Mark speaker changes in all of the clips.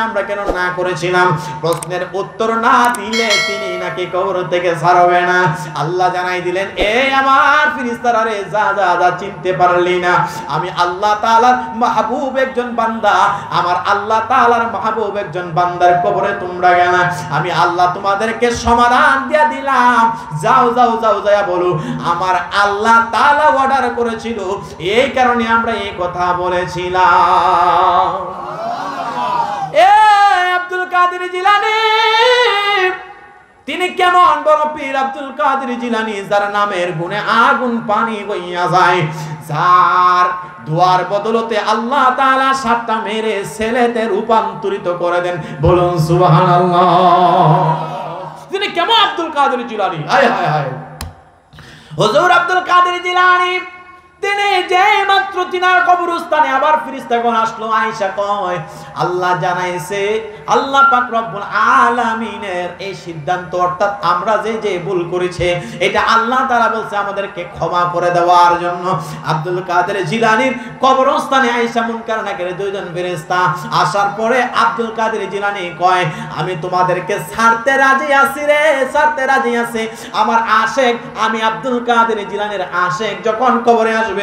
Speaker 1: আমরা কেন না করেছিলাম? প্রশ্নের উত্তর না দিলে তিনি নাকি কবর থেকে ছাড়বে না। আল্লাহ জানাই দিলেন, এ আমার ফেরেশতারা রে, যা যা যা চিনতে পারলি না, আমি আল্লাহ তাআলার মাহবুব একজন বান্দা, আমার আল্লাহ তাআলার মাহবুব একজন বান্দার কবরে তোমরা গেলা, আমি আল্লাহ তোমাদেরকে সমাধান দিয়ে দিলাম। যাও যাও যাও যায়া বলো আমার আল্লাহ তাআলা অর্ডার করেছিল, এই কারণে আমরা এই কথা বলেছিলাম। আব্দুল কাদের জিলানী তিনি কেমন বড় পীর? আব্দুল কাদের জিলানী যার নামের গুণে আগুন পানি বইয়া যায়, যার দুয়ার বদলতে আল্লাহ তাআলা 7টা মেরে ছেলেতে রূপান্তরিত করে দেন। বলুন সুবহানাল্লাহ। তিনি কেমন আব্দুল কাদের জিলানী? হায় হায় হায়। হুজুর আব্দুল কাদের জিলানী তিনি যে মাত্র তিনার কবরস্থানে আবার ফেরেশতাগণ আসলো, আয়েশা কয় আল্লাহ জানাইছে, আল্লাহ পাক রব্বুল আলামিনের এই সিদ্ধান্ত, অর্থাৎ আমরা যে যে ভুল করেছে এটা আল্লাহ তাআলা বলছে আমাদেরকে ক্ষমা করে দেওয়ার জন্য। আব্দুল কাদের জিলানীর কবরস্থানে আয়েশা মুনকার নাকির দুইজন ফেরেশতা আসার পরে আব্দুল কাদের জিলানী কয় আমি তোমাদেরকে ছাড়তে রাজি আছি রে, ছাড়তে রাজি আছি। আমার আশেক, আমি আব্দুল কাদের জিলানীর আশেক যখন কবরে আসবে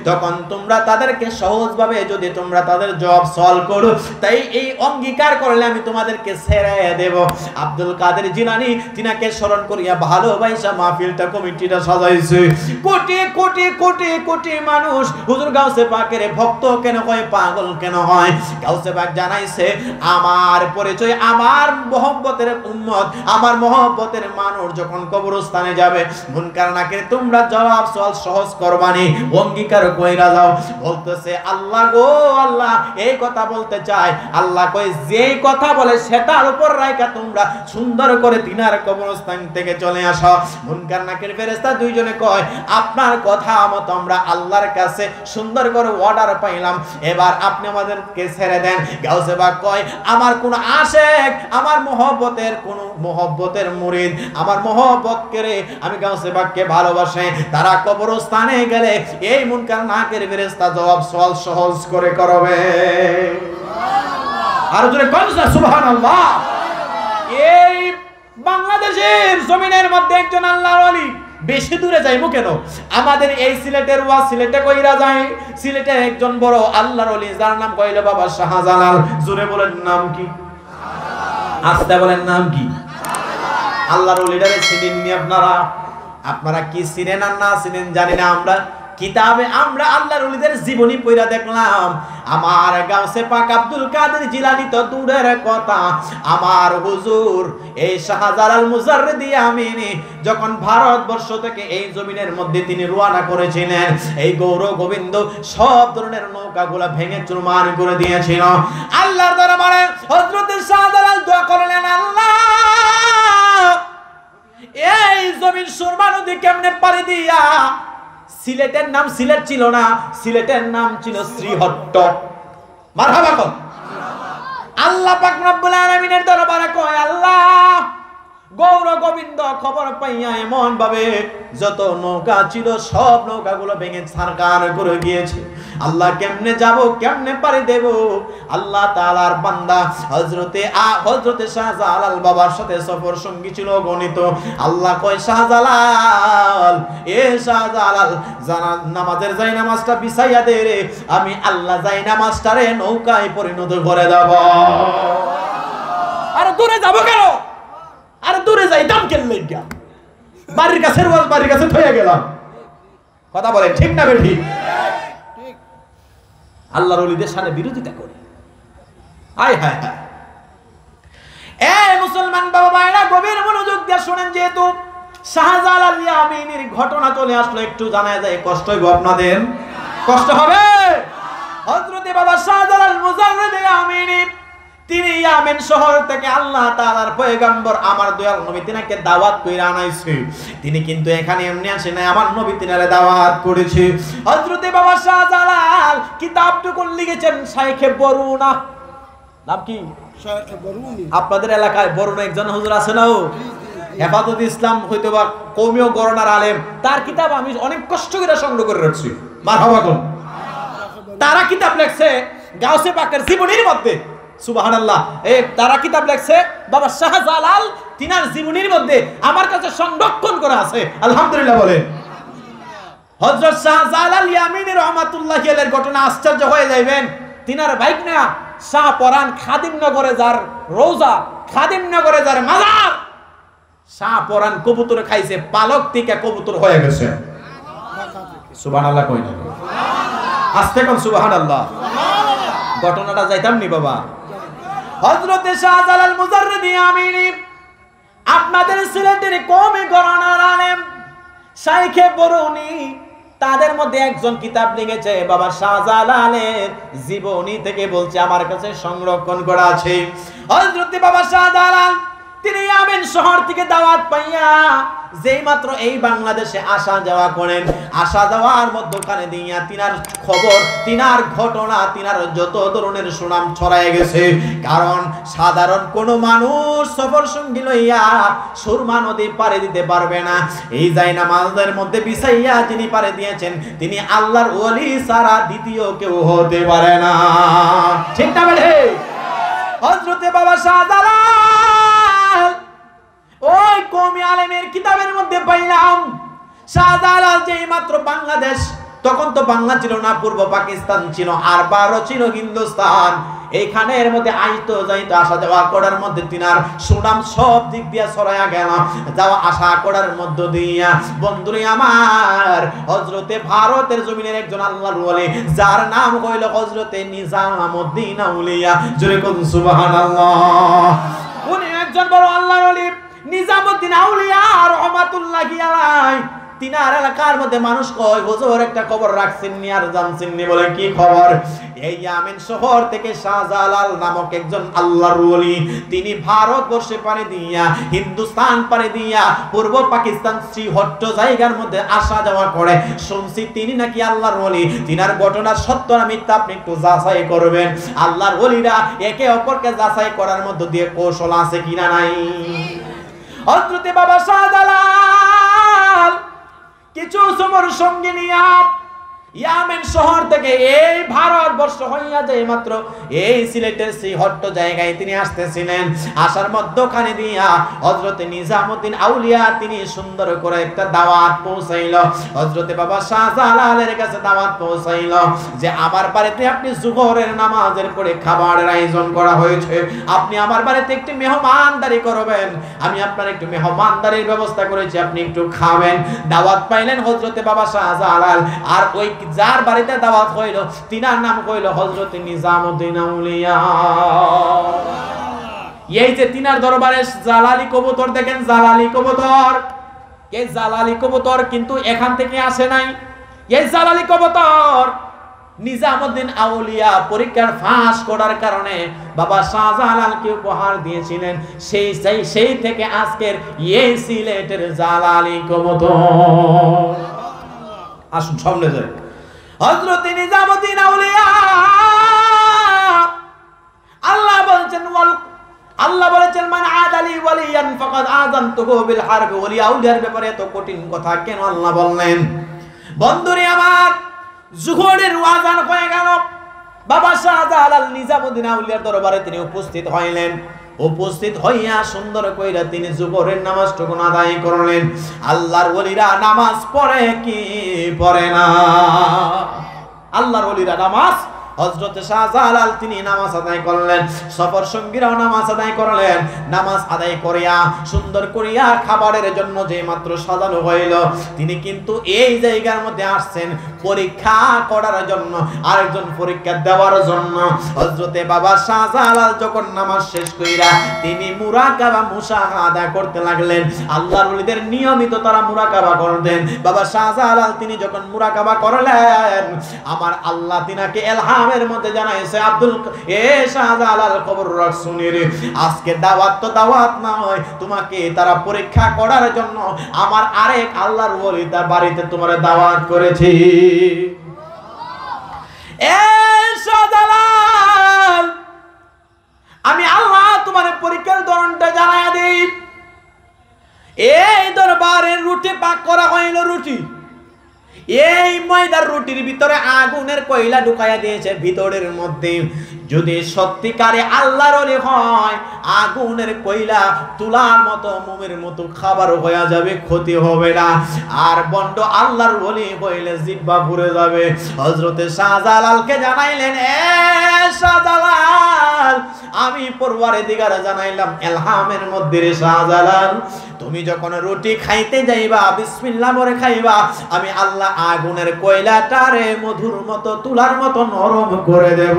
Speaker 1: তখন তোমরা তাদেরকে সহজভাবে যদি তোমরা তাদের জবাব সলভ করো, তাই এই অঙ্গীকার করলে আমি তোমাদেরকে ছেড়ে দেব। আব্দুল কাদের জিলানী তিনাকে স্মরণ করিয়া ভালোবাসা মাহফিলটা কমিটিটা সাজাইছে। কোটি কোটি কোটি কোটি মানুষ হুজুর গাউসে পাকের ভক্ত কেন হয়, পাগল কেন হয়? গাউসে পাক জানাইছে আমার পরিচয়, আমার মহব্বতের উম্মত, আমার মহব্বতের মানুষ যখন কবরস্থানে যাবে মুনকার নাকির তোমরা জবাব সওয়াল সহজ করবানি, অঙ্গীকার কইরা যাও। বলতেছে আল্লাহ গো আল্লাহ এই কথা বলতে চাই, আল্লাহ কই যেই কথা বলে সেটার উপর রাইখা তোমরা সুন্দর করে তিনার কবরস্থান থেকে চলে আসো। মুনকার নাকির ফেরেশতা দুইজনে কয় আপনার কথা মতো আমরা আল্লাহর কাছে সুন্দর করে অর্ডার পাইলাম, এবার আপনি আমাদেরকে ছেড়ে দেন। গাউসে পাক কয় আমার কোন আশেক, আমার মহব্বতের কোন মহব্বতের মুরিদ, আমার মহব্বত করে আমি গাউসে পাককে ভালোবাসে, তারা কবরস্থানে গেলে এই মুনকার নাকির ফেরেশতা জবাব সওয়াল সহজ করে করবে। আর জোরে কোন সুবহানাল্লাহ। এই বাংলাদেশের জমিনের মধ্যে একজন আল্লাহর ওলি, বেশি দূরে যাইবো কেন, আমাদের এই সিলেটের ওয়া সিলেটে কইরা যায়। সিলেটে একজন বড় আল্লাহর ওলি যার নাম কইলে বাবা শাহজালাল। জোরে বলেন নাম কি? আস্তে বলেন নাম কি? আল্লাহর ওলিটারে চিনেননি আপনারা? আপনারা কি চিনেন আর না চিনেন জানি না, আমরা কিতাবে আমরা আল্লাহর ওলিদের জীবনী পড়া দেখলাম। আমার গাউসে পাক আব্দুল কাদের জিলানী তো দূরের কথা, আমার হুজুর এই শাহজালাল মুজাররিদি আমিনী যখন ভারতবর্ষ থেকে এই জমিনের মধ্যে তিনি রওনা করেছিলেন, এই গৌর গোবিন্দ সব ধরনের নৌকাগুলা ভেঙে চুরমার করে দিয়েছিল। আল্লাহর দরবারে হযরত শাহজালাল দোয়া করলেন, আল্লাহ এই জমিন সুরমা নদী কেমনে পাড়ি দিয়া, সিলেটের নাম সিলেট ছিল না, সিলেটের নাম ছিল শ্রীহট্ট। মারহাবা কোন আল্লাহ পাক রব্বুল আলামিনের দরবারে কয় আল্লাহ গৌর গোবিন্দ খবর পাইয়া এমন ভাবে যত নৌকা ছিল সব নৌকাগুলো ভেঙে ছারখার করে গিয়েছে। আল্লাহ কেমনে যাব, কেমনে পারি দেব? আল্লাহ তাআলার বান্দা হযরতে শাহজালাল বাবার সাথে সফর সঙ্গী ছিল গণিত। আল্লাহ কয় শাহজালাল, এ শাহজালাল নামাজের যাই নামাজটা বিছাইয়া দে রে, আমি আল্লাহ যাই নামাজটারে নৌকায় পরিণত করে দেব। আর দূরে যাব কেন? আর দূরে যাইতাম কেন লাগিয়া? বাড়ির কাছে রোজ বাড়ির কাছে থইয়া গেলাম। কথা বলে ঠিক না বেঠি? ঠিক। আল্লাহর ওলিদের সাথে বিরোধিতা করে। হায় হায় হায়। এই মুসলমান বাবা ভাইরা গভীর মনোযোগ দিয়ে শুনেন, যেহেতু শাহজালাল ইয়ামিনীর ঘটনা চলে আসলো, একটু জানায় যায় কষ্ট হইব আপনাদের? কষ্ট হবে? হযরতে বাবা শাহজালাল মুজাররিদি আমিনী তিনি ইয়ামেন শহর থেকে আল্লাহ তাআলার পয়গম্বর আমার দয়াল নবী তিনাকে দাওয়াত কইরা আনাইছে। তিনি কিন্তু এখানে এমনি আসে না, আমার নবী তিনারে দাওয়াত করেছে। হযরতে বাবা শাহজালাল কিতাবটুকু লিখেছেন শাইখে বরুনা। নাম কি? শাইখে বরুনি। আপনাদের এলাকায় বরুনা একজন হুজুর আছে না? হেফাজত ইসলাম হয়তো বা কওমীয় গণনার আলেম, তার কিতাব আমি অনেক কষ্ট করে সংগ্রহ করে রাখছি। মারহাবা কোন। তারা কিতাব লিখছে গাউসে পাকের জীবনীর মধ্যে সুবহানাল্লাহ। তারা কিতাব লেখছে বাবা শাহজালাল তিনার জীবনীর মধ্যে আমার কাছে সংরক্ষণ করা আছে। আলহামদুলিল্লাহ বলেন। হযরত শাহজালাল ইয়ামিনী রাহমাতুল্লাহি আলাইহির ঘটনা আশ্চর্য হয়ে যাবেন। তিনার বাইক না শাহপরান খাদিমনগরে যার রোজা, খাদিমনগরে যার মাজার, শাহপরান কবুতর খাইছে, পালক থেকে কবুতর হয়ে গেছে। সুবহানাল্লাহ কই না? আস্তে কোন সুবহানাল্লাহ। ঘটনাটা যাইতাম নি বাবা। হযরত শাহজালাল মুজাররিদি ইয়ামিনী আপনাদের সিলেটের কওমি ঘরানার আলেম শাইখে বরুনি, তাদের মধ্যে একজন কিতাব লিখেছে বাবা শাহজালালের জীবনী থেকে বলছে, আমার কাছে সংরক্ষণ করা আছে। হযরত বাবা শাহজালাল তিনি ইয়ামেন শহর থেকে দাওয়াত পাইয়া যেই মাত্র এই বাংলাদেশে আসা যাওয়া করেন, আসা যাওয়ার মধ্যখানে দিয়া তিনার খবর, তিনার ঘটনা, তিনার যত ধরনের সুনাম ছড়ায় গেছে। কারণ সাধারণ কোনো মানুষ সফর সঙ্গী লইয়া সুরমা নদী পাড়ে দিতে পারবে না। এই জায়নামাজের মধ্যে বিছাইয়া যিনি পাড়ে দিয়েছেন তিনি আল্লাহর ওলি ছাড়া দ্বিতীয় কেউ হতে পারে না। ঠিক না বলে? হযরতে বাবা শাহজালাল ওই কওমি আলেমের কিতাবের মধ্যে পাইলাম শাহজালাল যেই মাত্র বাংলাদেশ, তখন তো বাংলা ছিল না, পূর্ব পাকিস্তান ছিল, আর 12 ছিল হিন্দুস্তান। এইখানের মধ্যে আইতো যাইতো আসা যাওয়া করার মধ্যে তিনার সুনাম সব দিক দিয়া ছড়ায়া গেল। যাওয়া আসা করার মধ্য দিয়া বন্ধুরে আমার হযরতে ভারতের জমিনের একজন আল্লাহর ওলি যার নাম হইল হযরতে নিজামউদ্দিন আউলিয়া। জোরে কোন সুবহানাল্লাহ। উনি একজন বড় আল্লাহর ওলি নিজামউদ্দিন আউলিয়া রাহমাতুল্লাহি আলাইহি। তিনার এলাকার মধ্যে মানুষ কয় হুজুর একটা খবর রাখছেন নি আর জানছেন নি? বলে কি খবর? এই ইয়ামেন শহর থেকে শাহজালাল নামক একজন আল্লাহর ওলি তিনি ভারতবর্ষে পাড়ি দিয়া, হিন্দুস্তান পাড়ি দিয়া, পূর্ব পাকিস্তান শ্রীহট্ট জায়গার মধ্যে আসা যাওয়া করে। শুনছি তিনি নাকি আল্লাহর ওলি। তিনার ঘটনার সত্য না মিথ্যা আপনি একটু যাচাই করবেন। আল্লাহর ওলিরা একে অপরকে যাচাই করার মধ্য দিয়ে কৌশল আছে কিনা নাই। হযরতে বাবা শাহজালাল কিছু সমর সঙ্গে নিয়া ইয়ামেন শহর থেকে এই ভারতবর্ষ হইয়া যায় মাত্র এই সিলেটের শ্রীহট্ট জায়গায় তিনি আসতেছিলেন। আসার মধ্যখানে দিয়া হযরতে নিজামউদ্দিন আউলিয়া তিনি সুন্দর করে একটা দাওয়াত পৌঁছাইল। হযরতে বাবা শাহজালালের কাছে দাওয়াত পৌঁছাইল যে আমার বাড়িতে আপনি জোহরের নামাজের পরে খাবারের আয়োজন করা হয়েছে, আপনি আমার বাড়িতে একটু মেহমানদারি করবেন, আমি আপনার একটু মেহমানদারির ব্যবস্থা করেছি, আপনি একটু খাবেন। দাওয়াত পাইলেন হযরতে বাবা শাহজালাল। আর ওই যার বাড়িতে দাওয়াত হইল তিনার নাম হইল হযরত নিজামউদ্দিন আউলিয়া। এই যে তিনার দরবারে জালালি কবুতর দেখেন, জালালি কবুতর, এই জালালি কবুতর কিন্তু এখান থেকে আসে নাই। এই জালালি কবুতর নিজামউদ্দিন আউলিয়া পরীক্ষার ফাঁস করার কারণে বাবা শাহজালালকে উপহার দিয়েছিলেন। সেই থেকে আজকের এই সিলেটের জালালি কবুতর। আসুন সামনে যাই। হযরত নিজামউদ্দিন আউলিয়া আল্লাহ বলেছেন মান আদালি ওয়ালিয়ান ফাকাদ আযানতুহু বিল হারব। ওলি আউলিয়ার ব্যাপারে এত কঠিন কথা কেন আল্লাহ বললেন? বন্ধুরে আমার জোহরের আযান হয়ে গেল। বাবা শাহজালাল নিজামউদ্দিন আউলিয়ার দরবারে তিনি উপস্থিত হইলেন। উপস্থিত হইয়া সুন্দর কইরা তিনি জোহরের নামাজটুকু আদায় করলেন। আল্লাহর ওলিরা নামাজ পড়ে কি পড়ে না? আল্লাহর ওলিরা নামাজ, হযরতে শাহজালাল তিনি নামাজ আদায় করলেন, সফর সঙ্গীরাও নামাজ আদায় করলেন। নামাজ আদায় করিয়া সুন্দর করিয়া খাবারের জন্য যে মাত্র সাজানো হইল, তিনি কিন্তু এই জায়গার মধ্যে আসছেন পরীক্ষা করার জন্য, আরেকজন পরীক্ষা দেওয়ার জন্য। হযরতে বাবা শাহজালাল যখন নামাজ শেষ কইরা তিনি মুরাকাবা মুশাহাদা করতে লাগলেন। আল্লাহর ওলিদের নিয়মিত তারা মুরাকাবা করতেন। বাবা শাহজালাল তিনি যখন মুরাকাবা করলেন, আমার আল্লাহ তিনাকে এলহাম এর মধ্যে জানাইছে আব্দুল শাহজালাল খবর রাখছুনি রে, আজকে দাওয়াত তো দাওয়াত নয়, তোমাকে তারা পরীক্ষা করার জন্য আমার আরেক আল্লাহর ওলি তার বাড়িতে তোমার দাওয়াত করেছি। এ শাহজালাল আমি আল্লাহ তোমার পরীক্ষার ধরনটা জানায়া দেই। এই দরবারের রুটি পাক করা হইল। রুটি এই ময়দার রুটির ভিতরে আগুনের কয়লা ঢুকাইয়া দিয়েছে ভিতরের মধ্যে। যদি সত্যিকারে আল্লাহর ওলি হয়, আগুনের কয়লা তুলার মতো মোমের মতো খাবার হয়ে যাবে, ক্ষতি হবে না। আর বন্ড আল্লাহর ওলি হইলে জিহ্বা পুড়ে যাবে। হযরতে শাহজালালকে জানাইলেন, এ শাহজালাল, আমি পরওয়ারদিগার জানাইলাম এলহামের মধ্যে রে শাহজালাল, তুমি যখন রুটি খাইতে যাইবা বিসমিল্লাহ বলে খাইবা, আমি আল্লাহ আগুনের কয়লাটারে মধুর মতো তুলার মতো নরম করে দেব।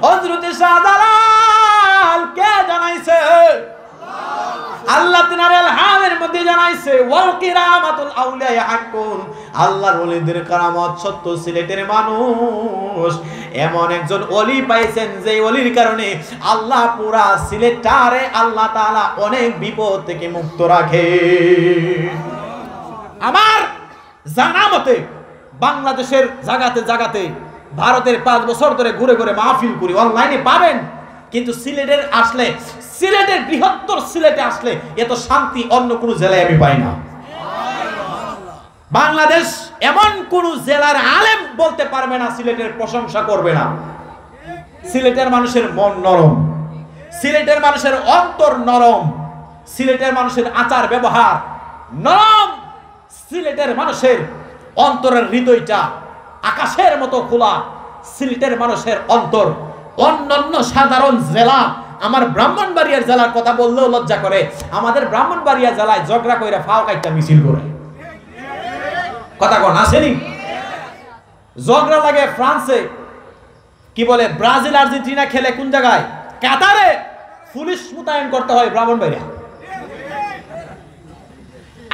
Speaker 1: হযরতে শাহজালাল কে জানাইছে? আল্লাহ তিনার ইলহামের মধ্যে জানাইছে, ওয়াল কিরামাতুল আউলিয়া হাক্কুন, আল্লাহর ওলিদের কারামত সত্য। সিলেটের মানুষ এমন একজন ওলি পাইছেন যে ওলির কারণে আল্লাহ পুরা সিলেটটারে আল্লাহ তাআলা অনেক বিপদ থেকে মুক্ত রাখে। আমার জানা মতে বাংলাদেশের জায়গাতে জায়গাতে ভারতের 5 বছর ধরে ঘুরে ঘুরে মাহফিল করি, অনলাইনে পাবেন, কিন্তু সিলেটের আসলে, সিলেটের বৃহত্তর সিলেটে আসলে এত শান্তি অন্য কোনো জেলায় আমি পাই না। বাংলাদেশ এমন কোন জেলার আলেম বলতে পারবে না সিলেটের প্রশংসা করবে না। সিলেটের মানুষের মন নরম, সিলেটের মানুষের অন্তর নরম, সিলেটের মানুষের আচার ব্যবহার নরম, সিলেটের মানুষের অন্তরের হৃদয়টা আকাশের মতো খোলা। সিলেটের মানুষের অন্তর অন্যান্য সাধারণ জেলা, আমার ব্রাহ্মণবাড়িয়ার জেলার কথা বললেও লজ্জা করে, আমাদের ব্রাহ্মণবাড়িয়া জেলায় ঝগড়া কইরা ফাও কাইটা মিছিল করে, কথা কোন আসেনি? ঝগড়া লাগে ফ্রান্সে, কি বলে ব্রাজিল আর্জেন্টিনা খেলে কোন জায়গায়, কাতারে, পুলিশ মোতায়েন করতে হয় ব্রাহ্মণবাড়িয়া।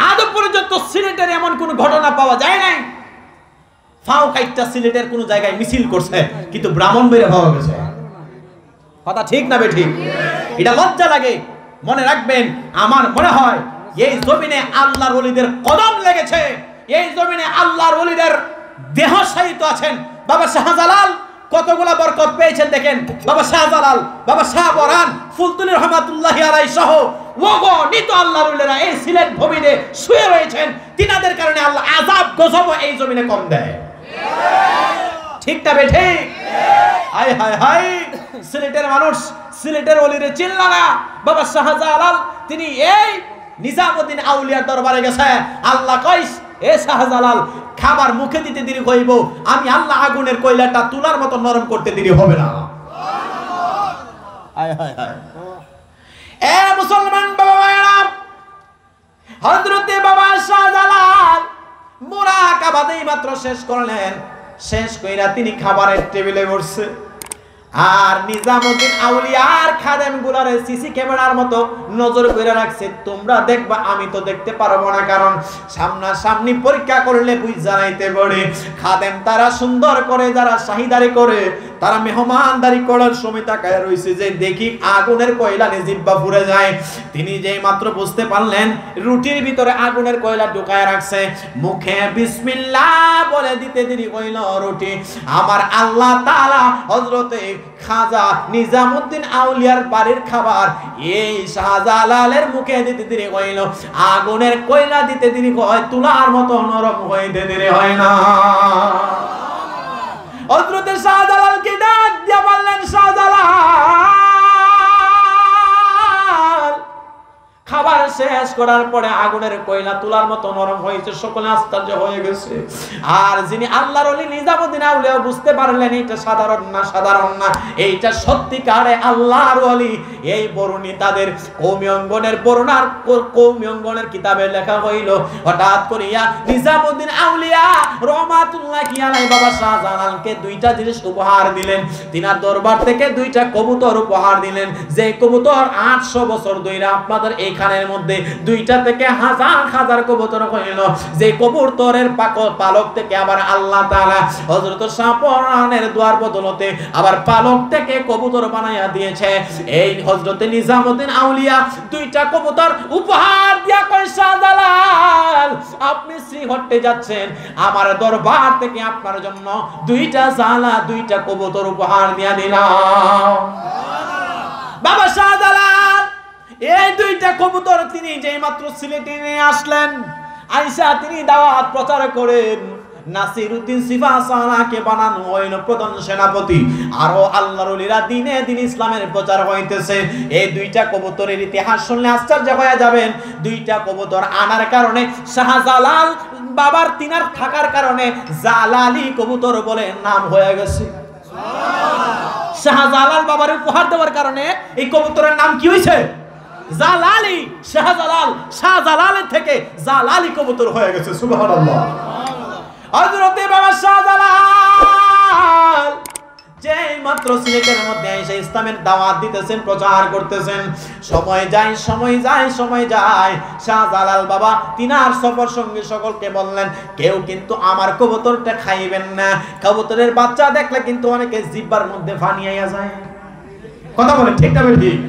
Speaker 1: আজ পর্যন্ত সিলেটের এমন কোন ঘটনা পাওয়া যায় নাই ফাও কাইটা সিলেটের কোন জায়গায় মিছিল করছে, কিন্তু ব্রাহ্মণবাড়িয়া পাওয়া গেছে। কথা ঠিক না বেঠিক? এটা লজ্জা লাগে। মনে রাখবেন, আমার মনে হয় এই জমিনে আল্লাহর ওলিদের কদম লেগেছে, এই জমিনে আল্লাহর ওলিদের দেহ সাহিত্য আছেন। বাবা শাহজালাল কতগুলা বরকত পেয়েছেন দেখেন। বাবা শাহজালাল, বাবা শাহবরান, ফুলতুলি রহমাতুল্লাহি আলাইহি সহ অগণিত আল্লাহর ওলিরা এই সিলেট ভূমিতে শুয়ে রয়েছেন। তিনাদের কারণে আল্লাহ আযাব গজব এই জমিনে কম দেয়। ঠিক না বেঠিক? হায় হায় হায়, সিলেটের মানুষ সিলেটের ওলিরে চিনল না। বাবা শাহজালাল তিনি এই নিজামউদ্দিন আউলিয়ার দরবারে গেছে। আল্লাহ কইস, এ শাহজালাল, খাবার মুখে দিতে দেরি হইব, আমি আল্লাহ আগুনের কয়লাটা তুলার মতো নরম করতে দেরি হবে না। হায় হায় হায়। এ মুসলমান বাবা ভাইরা, হযরতে বাবা শাহজালাল মুরাকাবাতেই মাত্র শেষ করলেন, শেষ কইরা তিনি খাবারের টেবিলে বসছে। আর নিজামউদ্দিন আউলিয়ার খাদেম গুলারে সিসি ক্যামেরার মতো নজর করে রাখছে। তোমরা দেখবা, আমি তো দেখতে পারবো না, কারণ সামনা সামনি পরীক্ষা করলে বুঝা যাইতে পারে। খাদেম তারা সুন্দর করে, যারা শাহিদারি করে, তারা মেহমানদারি করার সময় তাকায় রইছে যে দেখি আগুনের কয়লা নিয়ে জিহ্বা পুড়ে যায়। তিনি যেই মাত্র বুঝতে পারলেন রুটির ভিতরে আগুনের কয়লা ঢুকায় রাখছে, মুখে বিসমিল্লাহ বলে দিতে দেরি হইল রুটি আমার আল্লাহ তাআলা হযরতে খাজা নিজামউদ্দিন আউলিয়ার বাড়ির খাবার এই শাহজালালের মুখে দিতে দেরি হইল। আগুনের কয়লা দিতে দেরি হয়, তুলার মতো নরম হইতে দেরি হয় না। হযরতে শাহজালালকে ডাক দিয়া বললেন, শাহজালাল, খাবার শেষ করার পরে আগুনের কয়লা তুলার মতো নরম হয়েছে, সকলে আশ্চর্য হয়ে গেছে। আর যিনি আল্লাহর ওলি নিজামউদ্দিন আউলিয়া বুঝতে পারলেন এটা সাধারণ না, সাধারণ না, এইটা সত্যিকারে আল্লাহর ওলি। এই বরুণী তাদের কওমি অঙ্গনের বর্ণার কওমি অঙ্গনের কিতাবে লেখা হইল। হঠাৎ করিয়া নিজামউদ্দিন আউলিয়া রহমাতুল্লাহি আলাইহি বাবা শাহজালালকে দুইটা জিনিস উপহার দিলেন। তিনার দরবার থেকে দুইটা কবুতর উপহার দিলেন, যে কবুতর 800 বছর ধরে আপনাদের এইখানের মধ্যে দুইটা থেকে হাজার হাজার কবুতর হইল। যে কবুতরের পালক থেকে আবার আল্লাহ তাআলা হযরত শাহপরানের দোয়ার বদলতে আবার পালক থেকে কবুতর বানায়া দিয়েছে। এই হযরতে নিজামউদ্দিন আউলিয়া দুইটা কবুতর উপহার দিয়া কই, শাহজালাল, আপনি শ্রীহট্টে যাচ্ছেন, আমার দরবার থেকে আপনার জন্য দুইটা কবুতর উপহার দিয়া দিলাম। বাবা শাহজালাল এই দুইটা কবুতর তিনি যেই মাত্র সিলেটে নিয়ে আসলেন, আইসা তিনি দাওয়াত প্রচার করেন। নাসিরউদ্দিন সিফাসানাকে বানানো হইল প্রধান সেনাপতি। আরো আল্লাহর ওলিরা দিনে দিন ইসলামের প্রচার হইতেছে। এই দুইটা কবুতরের ইতিহাস শুনলে আশ্চর্য হয়ে যাবেন। দুইটা কবুতর আনার কারণে শাহজালাল বাবার তিনার থাকার কারণে জালালি কবুতর বলে নাম হয়ে গেছে। শাহজালাল বাবার উপহার দেওয়ার কারণে এই কবুতরের নাম কি হয়েছে? জালালি। শাহজালালের থেকে জালালি কবুতর হয়ে গেছে। সুবহানাল্লাহ। হযরতে বাবা শাহজালাল যেই মাত্র সিলেটের মধ্যে এসে ইসলামের দাওয়াত দিতেছেন, প্রচার করতেছেন, সময় যায় শাহজালাল বাবা তিনার সফর সঙ্গী সকলকে বললেন, কেউ কিন্তু আমার কবুতরটা খাইবেন না। কবুতরের বাচ্চা দেখলে কিন্তু অনেকে জিহ্বার মধ্যে পানি আইয়া যায়। কথা বলেন ঠিক না ঠিক?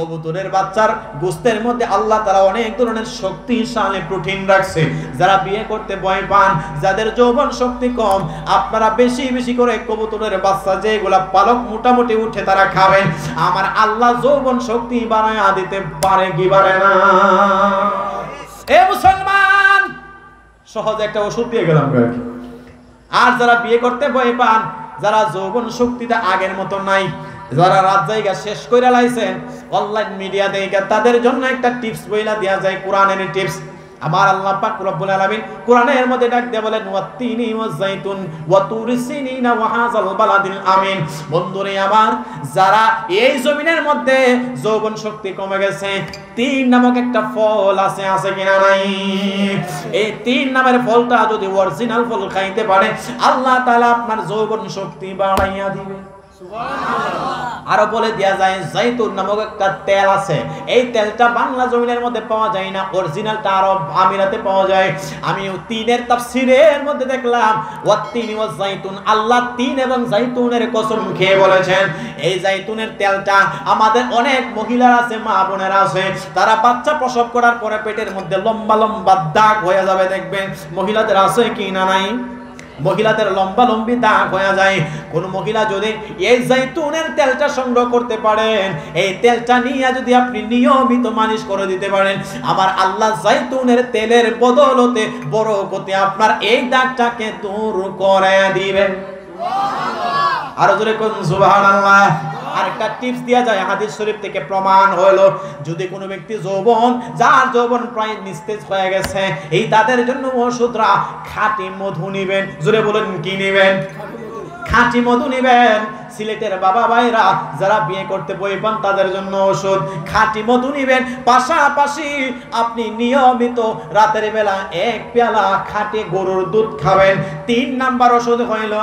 Speaker 1: কবুতরের বাচ্চার গোশতের মধ্যে আল্লাহ তাআলা অনেক ধরনের শক্তিশালী প্রোটিন রাখছে। যারা বিয়ে করতে ভয় পান, যাদের যৌবন শক্তি কম, আপনারা বেশি বেশি করে কবুতরের বাচ্চা যেগুলা পালক মোটামুটি উঠে তারা খাবেন। আমার আল্লাহ যৌবন শক্তি বানায়া দিতে পারে কি পারে না? এ মুসলমান, সহজ একটা ওষুধ দিয়ে গেলাম। আর যারা বিয়ে করতে ভয় পান, যারা যৌবন শক্তিটা আগের মতো নাই, যারা রাত জায়গা শেষ কইরা লাইছেন অনলাইন মিডিয়া দেইগা, তাদের জন্য একটা টিপস বইলা দেয়া যায়, কোরআনের টিপস। আমার আল্লাহ পাক রব্বুল আলামিন কোরআনের মধ্যে ডাক দিয়ে বলেন, ওয়াত্তিনি ওয়াযাইতুন ওয়া তুরি সিনিনা ওয়া হাযাল বালাদিল আমিন। বন্ধুরে আমার, যারা এই জমিনের মধ্যে যৌবন শক্তি কমে গেছে, তিন নামক একটা ফল আছে কিনা নাই? এই তিন নামের ফলটা যদি অরিজিনাল ফল খাইতে পারে, আল্লাহ তাআলা আপনার যৌবন শক্তি বাড়াইয়া দিবে। আরো বলে দেয়া যায়, জাইতুন নামক একটা তেল আছে। এই তেলটা বাংলা জমিনের মধ্যে পাওয়া যায় না, অরিজিনালটা আরব আমিরাতে পাওয়া যায়। আমি তিনের তাফসীরের মধ্যে দেখলাম, ওয়াত্তিনি ওয়াজ জাইতুন, আল্লাহ তিন এবং জাইতুনের কসম খেয়ে বলেছেন, এই জাইতুনের তেলটা আমাদের অনেক মহিলার আছে, মা বোনেরা আছে, তারা বাচ্চা প্রসব করার পরে পেটের মধ্যে লম্বা লম্বা দাগ হয়ে যাবে, দেখবেন মহিলাদের আছে কি না নাই? মহিলাদের লম্বা লম্বি দাগ হয়ে যায়। কোন মহিলা যদি এই জাইতুনের তেলটা সংগ্রহ করতে পারেন, এই তেলটা নিয়ে যদি আপনি নিয়মিত মালিশ করে দিতে পারেন, আমার আল্লাহ জাইতুনের তেলের বদলতে বরকতে আপনার এই দাগটাকে দূর করে দিবেন। সুবহানাল্লাহ। আরো জোরে কোন সুবহানাল্লাহ। আরেকটা টিপস দেয়া যায়, হাদিস শরীফ থেকে প্রমাণ হলো, যদি কোনো ব্যক্তি যার যৌবন প্রায় নিস্তেজ হয়ে গেছে, এই তাদের জন্য ওষুধরা খাঁটি মধু নিবেন। জোরে বলেন কি নিবেন? খাঁটি মধু নিবেন। সিলেটের বাবা ভাইরা যারা বিয়ে করতে ভয় পান, তাদের জন্য ওষুধ খাঁটি মধু নিবেন। পাশাপাশি আপনি নিয়মিত রাতের বেলা এক পেয়ালা খাঁটি গরুর দুধ খাবেন। 3 নাম্বার ওষুধ হইল,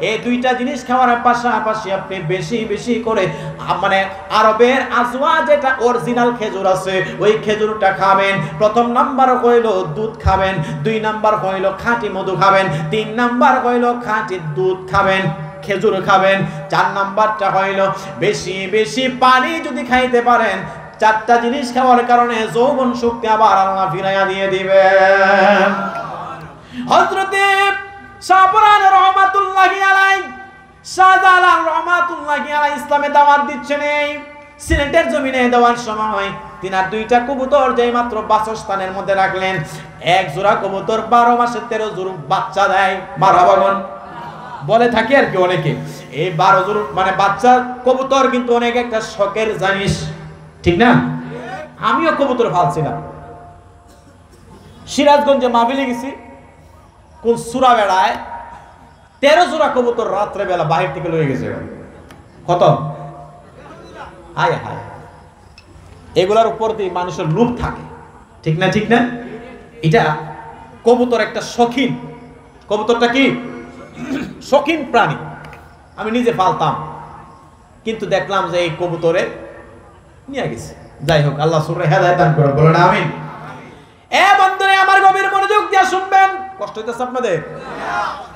Speaker 1: এই দুইটা জিনিস খাওয়ার পাশাপাশি আপনি বেশি বেশি করে মানে আরবের আজওয়া যেটা অরিজিনাল খেজুর আছে, ওই খেজুরটা খাবেন। প্রথম নাম্বার হইল দুধ খাবেন, 2 নাম্বার হইল খাঁটি মধু খাবেন, 3 নাম্বার হইল খাঁটি দুধ খাবেন, খেজুর খাবেন। 4 নাম্বারটা হইল বেশি বেশি পানি যদি খাইতে পারেন। 4টা জিনিস খাওয়ার কারণে যৌবন শক্তি আবার আল্লাহ ফিরাইয়া দিয়ে দিবেন। হযরতে শাহপুরান রহমাতুল্লাহি আলাইহি, শাহজালাল রহমাতুল্লাহি আলাইহি ইসলামে দাওয়াত দিচ্ছেন। এই সিলেটের জমিনে দেওয়ার সময় তিনার 2টা কবুতর যেই মাত্র বাসস্থানের মধ্যে রাখলেন, এক জোড়া কবুতর 12 মাসে 13 জোড়া বাচ্চা দেয়। মারহাবাগন বলে থাকে আর কি অনেকে। এই 12 জোড়া মানে বাচ্চা কবুতর কিন্তু অনেক একটা শখের জিনিস, ঠিক না? আমিও কবুতর পালছিলাম। সিরাজগঞ্জে মাহফিলে গেছি, কোন সুরা বেড়ায় 13 জোড়া কবুতর রাত্রে বেলা বাহির থেকে লয়ে গেছে। কত? হায় হায়, এগুলার উপর দিয়ে মানুষের লোভ থাকে, ঠিক না? ঠিক না? এটা কবুতর একটা শৌখিন, কবুতরটা কি শৌখিন প্রাণী। আমি নিজে পালতাম, কিন্তু দেখলাম যে এই কবুতরে নিয়ে গেছে। যাই হোক, আল্লাহ সূরা হেদায়েত দান করুন, বলেন আমিন। এ বন্ধুরা আমার গভীর মনোযোগ দিয়ে শুনবেন, কষ্ট হইতেছে আপনাদের?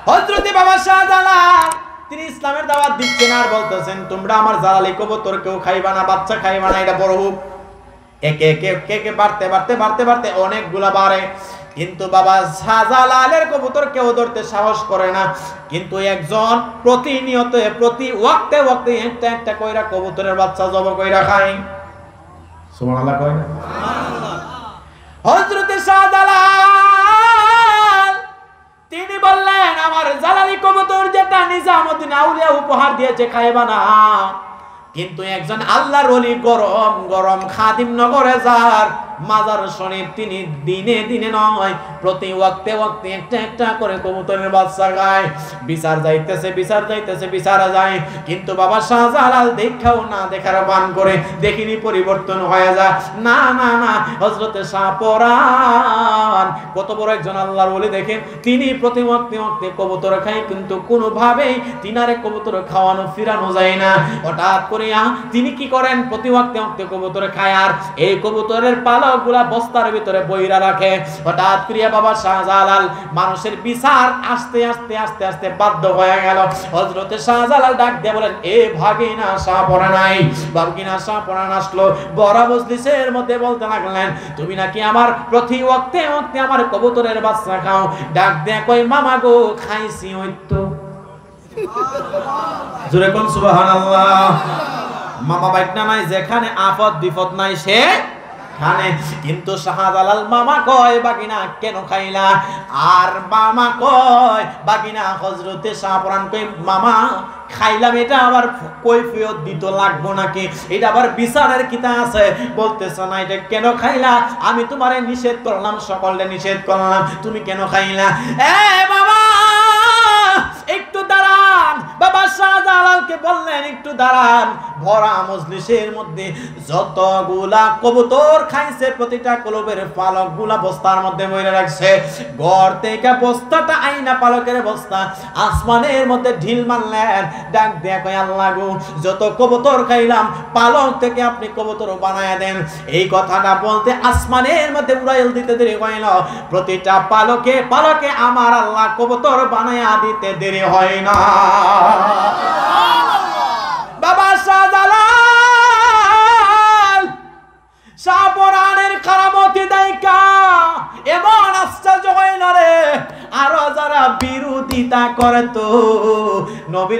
Speaker 1: হযরতে বাবা শাহজালাল তিনি ইসলামের দাওয়াত দিচ্ছেন আর বলতেছেন, তোমরা আমার জালালি কবুতর কেউ খাইবা না, বাচ্চা খাইবা না, এটা বড় হোক। একে একে একে বাড়তে বাড়তে বাড়তে বাড়তে অনেকগুলা বাড়ে, কিন্তু বাবা শাহজালালের কবুতর কেউ ধরতে সাহস করে না। কিন্তু একজন প্রতিনিয়ত প্রতি ওয়াক্তে ওয়াক্তে একটা একটা কইরা কবুতরের বাচ্চা জব কইরা খায়। সুবহানাল্লাহ কয় না? সুবহানাল্লাহ। হযরতে শাহজালাল তিনি বললেন আমার জালালি কবুতর যেটা নিজামুদ্দিন আউলিয়া উপহার দিয়েছে খাইবা না। কিন্তু একজন আল্লাহর ওলি গরম গরম খাদিম নগরে যার মাজার শরীফ, তিনি দিনে দিনে নয় প্রতি ওয়াক্তে ওয়াক্তে একটা একটা করে কবুতরের বাচ্চা খায়। বিচার যাইতেছে বিচার যায়, কিন্তু বাবা শাহজালাল দেখাও না দেখার বান করে দেখিনি পরিবর্তন হয়ে যায়। না না না, হযরতে শাহপরান কত বড় একজন আল্লাহর ওলি দেখেন, তিনি প্রতি ওয়াক্তে ওয়াক্তে কবুতর খায়, কিন্তু কোনোভাবেই তিনারে কবুতর খাওয়ানো ফিরানো যায় না। হঠাৎ করে তিনি কি করেন, প্রতি ওয়াক্তে ওয়াক্তে কবুতর খায়, আর এই কবুতরের পালকগুলা বস্তার ভিতরে বইরা রাখে। হঠাৎ করে বাবা শাহজালাল মানুষের বিচার আস্তে আস্তে আস্তে আস্তে বাধ্য হয়ে গেল। হযরতে শাহজালাল ডাক দিয়ে বলেন, এ ভাগিনা শাহপরানাই, ভাগিনা শাহপরান আসলো বড় মজলিসের মধ্যে বলতে লাগলেন, তুমি নাকি আমার প্রতি ওয়াক্তে ওয়াক্তে আমার কবুতরের বাচ্চা খাও। ডাক দিয়ে কই, মামা গো খাইছি হইতো। জোরে কোন সুবহানাল্লাহ। মামা বাইকনা নাই, যেখানে আপদ বিপদ নাই সে খানে। কিন্তু শাহজালাল মামা কয়, বাগিনা কেন খাইলা? আর মামা কয়, বাগিনা হযরতে শাহপরান কই, মামা খাইলাম, এটা আবার কৈফিয়ত দিত লাগবো নাকি? এটা আবার বিচারের কিতা আছে? বলতেছ না এটা কেন খাইলা? আমি তোমারে নিষেধ করলাম, সকলে নিষেধ করলাম, তুমি কেন খাইলা? এ বাবা একটু দাঁড়ান। বাবা শাহজালালকে বললেন, একটু দাঁড়ান। ভরা মজলিসের মধ্যে যতগুলা কবুতর খাইছে প্রতিটা কলবের পালকগুলা বস্তার মধ্যে মরে রাখছে। ঘর থেকে বস্তাটা আইনা পালকের বস্তা আসমানের মধ্যে ঢিল মারলেন। ডাক দেয়া কয়, আল্লাহ গো যত কবুতর খাইলাম পালক থেকে আপনি কবুতর বানায়া দেন। এই কথাটা বলতে আসমানের মধ্যে উড়াইল দিতে দেরি হয় না, প্রতিটা পালকে পালকে আমার আল্লাহ কবুতর বানায়া দিতে দেরি হয় না। বাবা শাহজালাল শাহপরানের কারামতি দাইকা এমন আশ্চর্য হয় না রে। আরো যারা বিরোধিতা করে তো নবী